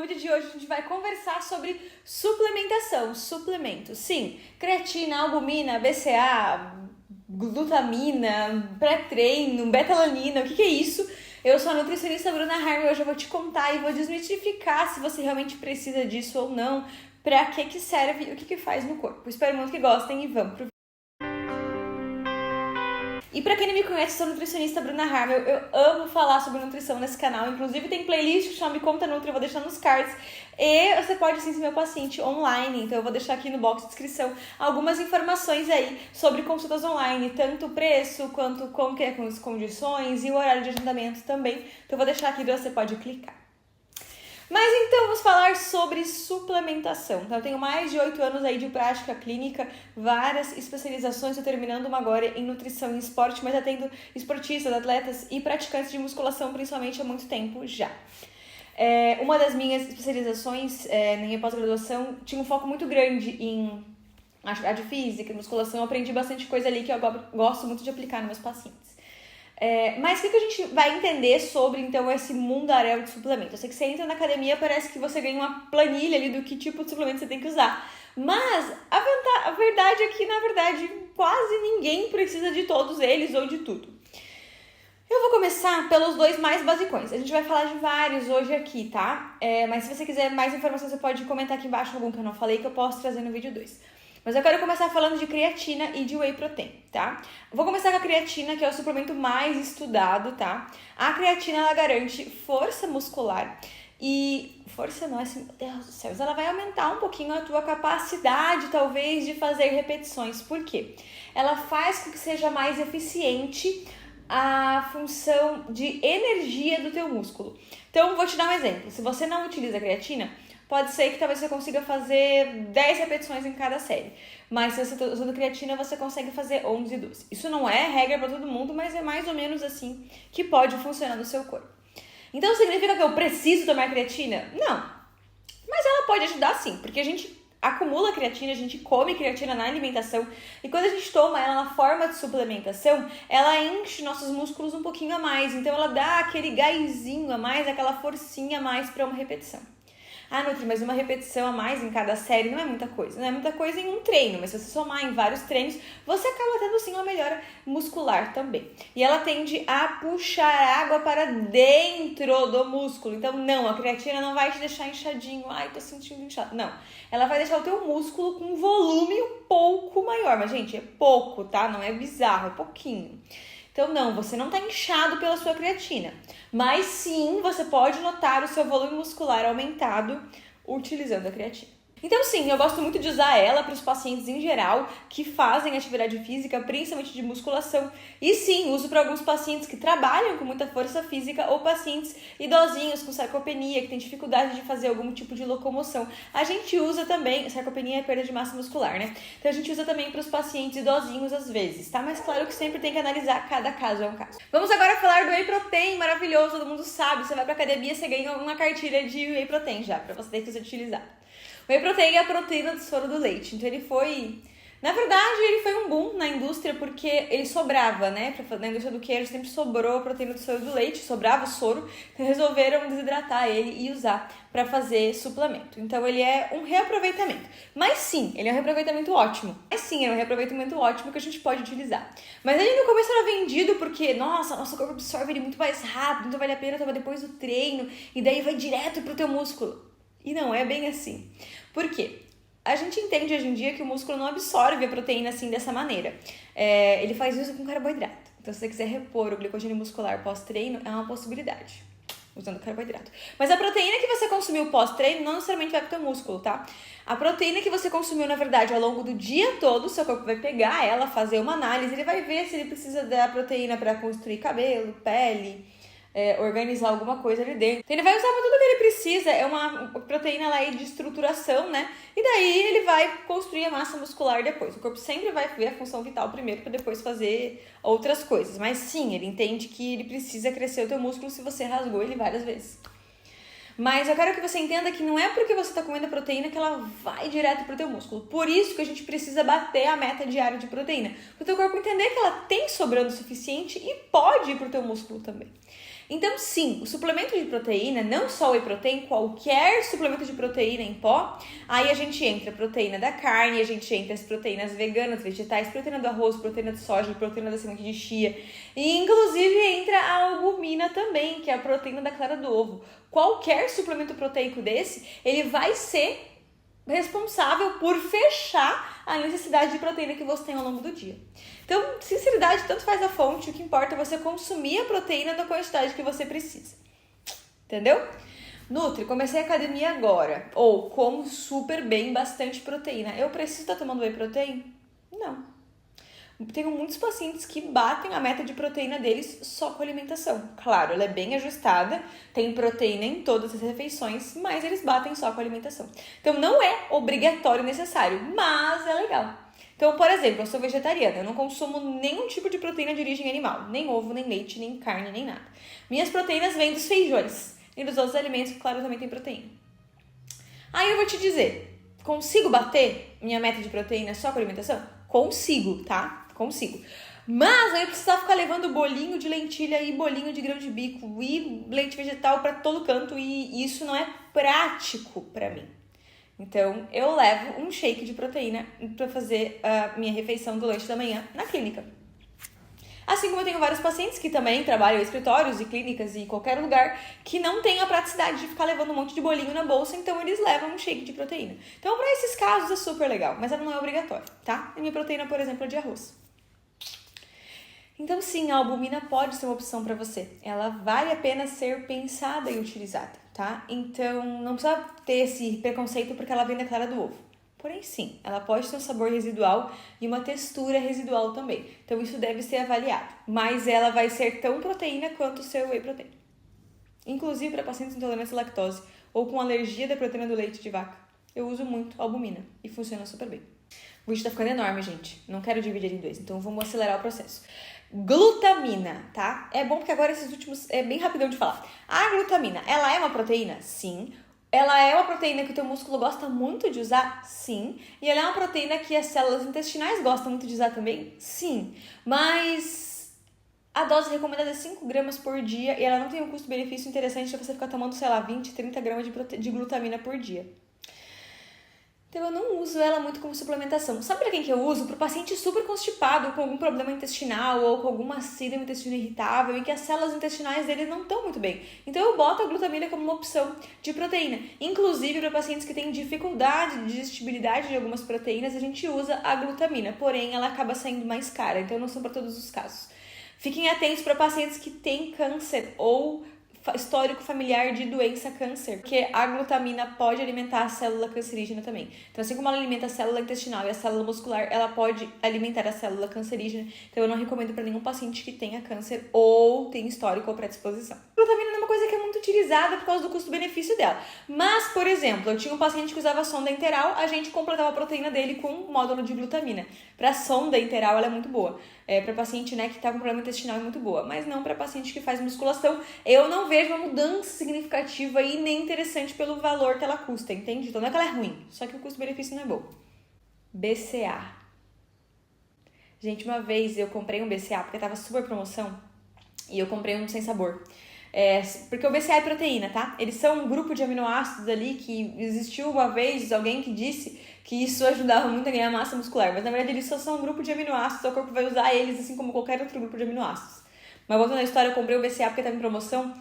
vídeo de hoje a gente vai conversar sobre suplementação, suplementos. Sim, creatina, albumina, BCA, glutamina, pré-treino, betalanina, o que é isso? Eu sou a nutricionista Bruna Harm e hoje eu vou te contar e vou desmitificar se você realmente precisa disso ou não, pra que serve e o que faz no corpo. Espero muito que gostem e vamos pro vídeo. E pra quem não me conhece, sou a nutricionista Bruna Harm. Eu amo falar sobre nutrição nesse canal. Inclusive tem playlist que chama Me Conta Nutri, eu vou deixar nos cards. E você pode sim ser meu paciente online, então eu vou deixar aqui no box de descrição algumas informações aí sobre consultas online, tanto o preço, quanto como que é com as condições e o horário de agendamento também. Então eu vou deixar aqui, você pode clicar. Mas então vamos falar sobre suplementação. Então, eu tenho mais de 8 anos aí de prática clínica, várias especializações, estou terminando uma agora em nutrição e esporte, mas atendo esportistas, atletas e praticantes de musculação principalmente há muito tempo já. Uma das minhas especializações na minha pós-graduação tinha um foco muito grande em atividade física, musculação, eu aprendi bastante coisa ali que eu gosto muito de aplicar nos meus pacientes. Mas o que a gente vai entender sobre, então, esse mundaréu de suplemento? Eu sei que você entra na academia, parece que você ganha uma planilha ali do que tipo de suplemento você tem que usar. Mas a verdade é que, na verdade, quase ninguém precisa de todos eles ou de tudo. Eu vou começar pelos dois mais basicões. A gente vai falar de vários hoje aqui, tá? Mas se você quiser mais informações, você pode comentar aqui embaixo algum que eu não falei, que eu posso trazer no vídeo 2. Mas eu quero começar falando de creatina e de whey protein, tá? Vou começar com a creatina, que é o suplemento mais estudado, tá? A creatina, ela garante força muscular e... Força não, assim, meu Deus do céu, ela vai aumentar um pouquinho a tua capacidade, talvez, de fazer repetições. Por quê? Ela faz com que seja mais eficiente a função de energia do teu músculo. Então, vou te dar um exemplo. Se você não utiliza a creatina, pode ser que talvez você consiga fazer 10 repetições em cada série. Mas se você está usando creatina, você consegue fazer 11 e 12. Isso não é regra para todo mundo, mas é mais ou menos assim que pode funcionar no seu corpo. Então, significa que eu preciso tomar creatina? Não. Mas ela pode ajudar sim, porque a gente acumula creatina, a gente come creatina na alimentação e quando a gente toma ela na forma de suplementação, ela enche nossos músculos um pouquinho a mais. Então, ela dá aquele gásinho a mais, aquela forcinha a mais para uma repetição. Ah, Nutri, mas uma repetição a mais em cada série não é muita coisa. Não é muita coisa em um treino, mas se você somar em vários treinos, você acaba tendo sim uma melhora muscular também. E ela tende a puxar água para dentro do músculo. Então, não, a creatina não vai te deixar inchadinho. Ai, tô sentindo inchado. Não, ela vai deixar o teu músculo com um volume um pouco maior. Mas, gente, é pouco, tá? Não é bizarro, é pouquinho. Então, não, você não está inchado pela sua creatina, mas sim, você pode notar o seu volume muscular aumentado utilizando a creatina. Então, sim, eu gosto muito de usar ela para os pacientes em geral que fazem atividade física, principalmente de musculação. E sim, uso para alguns pacientes que trabalham com muita força física ou pacientes idosinhos com sarcopenia, que têm dificuldade de fazer algum tipo de locomoção. A gente usa também, sarcopenia é perda de massa muscular, né? Então, a gente usa também para os pacientes idosinhos às vezes, tá? Mas claro que sempre tem que analisar, cada caso é um caso. Vamos agora falar do whey protein, maravilhoso, todo mundo sabe. Você vai para academia, você ganha uma cartilha de whey protein já, para você ter que utilizar. O whey protein é a proteína do soro do leite, então ele foi... Na verdade, ele foi um boom na indústria porque ele sobrava, né? Na indústria do queijo sempre sobrou a proteína do soro do leite, sobrava o soro, então resolveram desidratar ele e usar para fazer suplemento. Então ele é um reaproveitamento. Mas sim, ele é um reaproveitamento ótimo. Mas sim, é um reaproveitamento ótimo que a gente pode utilizar. Mas ele no começo era vendido porque, nossa, nosso corpo absorve ele muito mais rápido, então vale a pena tomar depois do treino e daí vai direto pro teu músculo. E não é bem assim. Por quê? A gente entende hoje em dia que o músculo não absorve a proteína assim dessa maneira. Ele faz isso com carboidrato. Então, se você quiser repor o glicogênio muscular pós-treino, é uma possibilidade, usando carboidrato. Mas a proteína que você consumiu pós-treino não necessariamente vai pro teu músculo, tá? A proteína que você consumiu, na verdade, ao longo do dia todo, seu corpo vai pegar ela, fazer uma análise, ele vai ver se ele precisa da proteína para construir cabelo, pele... organizar alguma coisa ali dentro. Então ele vai usar tudo que ele precisa, é uma proteína lá de estruturação, né? E daí ele vai construir a massa muscular depois. O corpo sempre vai ver a função vital primeiro para depois fazer outras coisas. Mas sim, ele entende que ele precisa crescer o teu músculo se você rasgou ele várias vezes. Mas eu quero que você entenda que não é porque você está comendo a proteína que ela vai direto para o teu músculo. Por isso que a gente precisa bater a meta diária de proteína. Para o teu corpo entender que ela tem sobrando o suficiente e pode ir para o teu músculo também. Então, sim, o suplemento de proteína, não só o whey protein, qualquer suplemento de proteína em pó, aí a gente entra proteína da carne, a gente entra as proteínas veganas, vegetais, proteína do arroz, proteína de soja, proteína da semente de chia, e inclusive entra a albumina também, que é a proteína da clara do ovo. Qualquer suplemento proteico desse, ele vai ser responsável por fechar a necessidade de proteína que você tem ao longo do dia. Então, sinceridade, tanto faz a fonte, o que importa é você consumir a proteína da quantidade que você precisa. Entendeu? Nutri, comecei a academia agora, ou como super bem, bastante proteína. Eu preciso estar tomando whey protein? Não. Tenho muitos pacientes que batem a meta de proteína deles só com alimentação. Claro, ela é bem ajustada, tem proteína em todas as refeições, mas eles batem só com alimentação. Então não é obrigatório e necessário, mas é legal. Então, por exemplo, eu sou vegetariana, eu não consumo nenhum tipo de proteína de origem animal, nem ovo, nem leite, nem carne, nem nada. Minhas proteínas vêm dos feijões e dos outros alimentos que, claro, também tem proteína. Aí eu vou te dizer, consigo bater minha meta de proteína só com alimentação? Consigo, tá? Consigo. Mas aí eu precisava ficar levando bolinho de lentilha e bolinho de grão de bico e leite vegetal para todo canto e isso não é prático para mim. Então, eu levo um shake de proteína para fazer a minha refeição do lanche da manhã na clínica. Assim como eu tenho vários pacientes que também trabalham em escritórios e clínicas e qualquer lugar que não tem a praticidade de ficar levando um monte de bolinho na bolsa, então eles levam um shake de proteína. Então, para esses casos é super legal, mas ela não é obrigatória, tá? A minha proteína, por exemplo, é de arroz. Então, sim, a albumina pode ser uma opção para você. Ela vale a pena ser pensada e utilizada, tá? Então, não precisa ter esse preconceito porque ela vem da clara do ovo. Porém, sim, ela pode ter um sabor residual e uma textura residual também. Então, isso deve ser avaliado. Mas ela vai ser tão proteína quanto o seu whey protein. Inclusive, para pacientes intolerantes à lactose ou com alergia da proteína do leite de vaca. Eu uso muito albumina e funciona super bem. O vídeo tá ficando enorme, gente. Não quero dividir em dois, então vamos acelerar o processo. Glutamina, tá? É bom porque agora esses últimos é bem rapidão de falar. A glutamina, ela é uma proteína? Sim. Ela é uma proteína que o teu músculo gosta muito de usar? Sim. E ela é uma proteína que as células intestinais gostam muito de usar também? Sim. Mas a dose recomendada é 5 gramas por dia e ela não tem um custo-benefício interessante de você ficar tomando, sei lá, 20, 30 gramas de glutamina por dia. Então eu não uso ela muito como suplementação. Sabe pra quem que eu uso? Pro paciente super constipado, com algum problema intestinal ou com alguma síndrome intestinal irritável e que as células intestinais dele não estão muito bem. Então eu boto a glutamina como uma opção de proteína. Inclusive para pacientes que têm dificuldade de digestibilidade de algumas proteínas, a gente usa a glutamina, porém ela acaba saindo mais cara, então não são para todos os casos. Fiquem atentos para pacientes que têm câncer ou histórico familiar de doença câncer, porque a glutamina pode alimentar a célula cancerígena também. Então, assim como ela alimenta a célula intestinal e a célula muscular, ela pode alimentar a célula cancerígena. Então, eu não recomendo para nenhum paciente que tenha câncer ou tenha histórico ou predisposição. A glutamina é uma coisa que é muito utilizada por causa do custo-benefício dela. Mas, por exemplo, eu tinha um paciente que usava sonda enteral, a gente completava a proteína dele com um módulo de glutamina. Para sonda enteral, ela é muito boa. Para paciente, né, que está com problema intestinal é muito boa, mas não para paciente que faz musculação. Eu não vejo uma mudança significativa e nem interessante pelo valor que ela custa, entende? Então não é que ela é ruim, só que o custo-benefício não é bom. BCA. Gente, uma vez eu comprei um BCA porque tava super promoção e eu comprei um sem sabor. Porque o BCA é proteína, tá? Eles são um grupo de aminoácidos ali que existiu uma vez alguém que disse que isso ajudava muito a ganhar massa muscular, mas na verdade eles só são um grupo de aminoácidos, o corpo vai usar eles assim como qualquer outro grupo de aminoácidos. Mas voltando à história, eu comprei o BCA porque tava em promoção,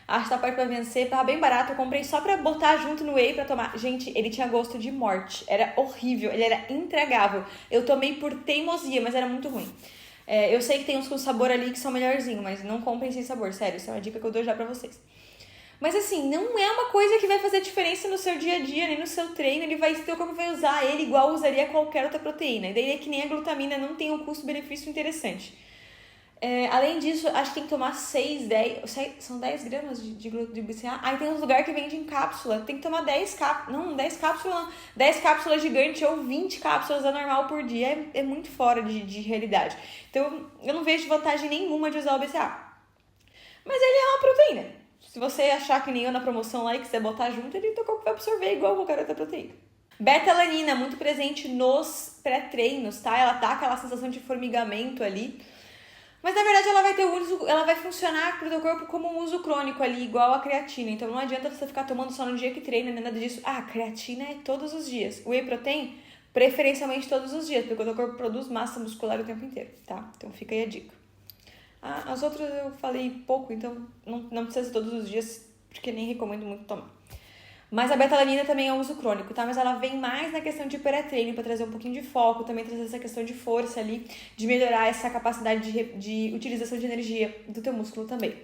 acho que tá perto pra vencer, tava bem barato, eu comprei só pra botar junto no whey pra tomar. Gente, ele tinha gosto de morte, era horrível, ele era intragável. Eu tomei por teimosia, mas era muito ruim. Eu sei que tem uns com sabor ali que são melhorzinhos, mas não comprem sem sabor, sério, isso é uma dica que eu dou já pra vocês. Mas assim, não é uma coisa que vai fazer diferença no seu dia a dia, nem no seu treino, teu corpo vai usar ele igual usaria qualquer outra proteína. E daí é que nem a glutamina não tem um custo-benefício interessante. Além disso, acho que tem que tomar são 10 gramas de BCA. Aí tem uns lugares que vende em cápsula, tem que tomar 10 cápsulas gigantes ou 20 cápsulas anormal por dia, é muito fora de realidade. Então, eu não vejo vantagem nenhuma de usar o BCA. Mas ele é uma proteína. Se você achar que nem eu na promoção lá e quiser botar junto, teu corpo vai absorver igual qualquer outra proteína. Beta-alanina, muito presente nos pré-treinos, tá? Ela dá aquela sensação de formigamento ali. Mas na verdade ela vai funcionar pro teu corpo como um uso crônico ali, igual a creatina. Então não adianta você ficar tomando só no dia que treina, nem nada disso. Ah, creatina é todos os dias. Whey protein, preferencialmente todos os dias, porque o teu corpo produz massa muscular o tempo inteiro, tá? Então fica aí a dica. As outras eu falei pouco, então não precisa ser todos os dias, porque nem recomendo muito tomar. Mas a betalanina também é um uso crônico, tá? Mas ela vem mais na questão de pré-treino, pra trazer um pouquinho de foco, também trazer essa questão de força ali, de melhorar essa capacidade de utilização de energia do teu músculo também.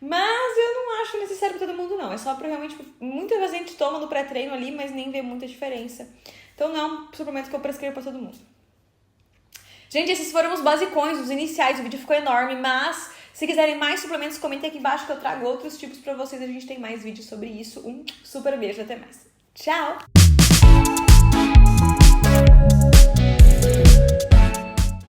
Mas eu não acho necessário pra todo mundo, não. É só pra realmente... Muita gente toma no pré-treino ali, mas nem vê muita diferença. Então não é um suplemento que eu prescrevo pra todo mundo. Gente, esses foram os basicões, os iniciais. O vídeo ficou enorme, mas se quiserem mais suplementos, comentem aqui embaixo que eu trago outros tipos pra vocês. A gente tem mais vídeos sobre isso. Um super beijo, até mais. Tchau!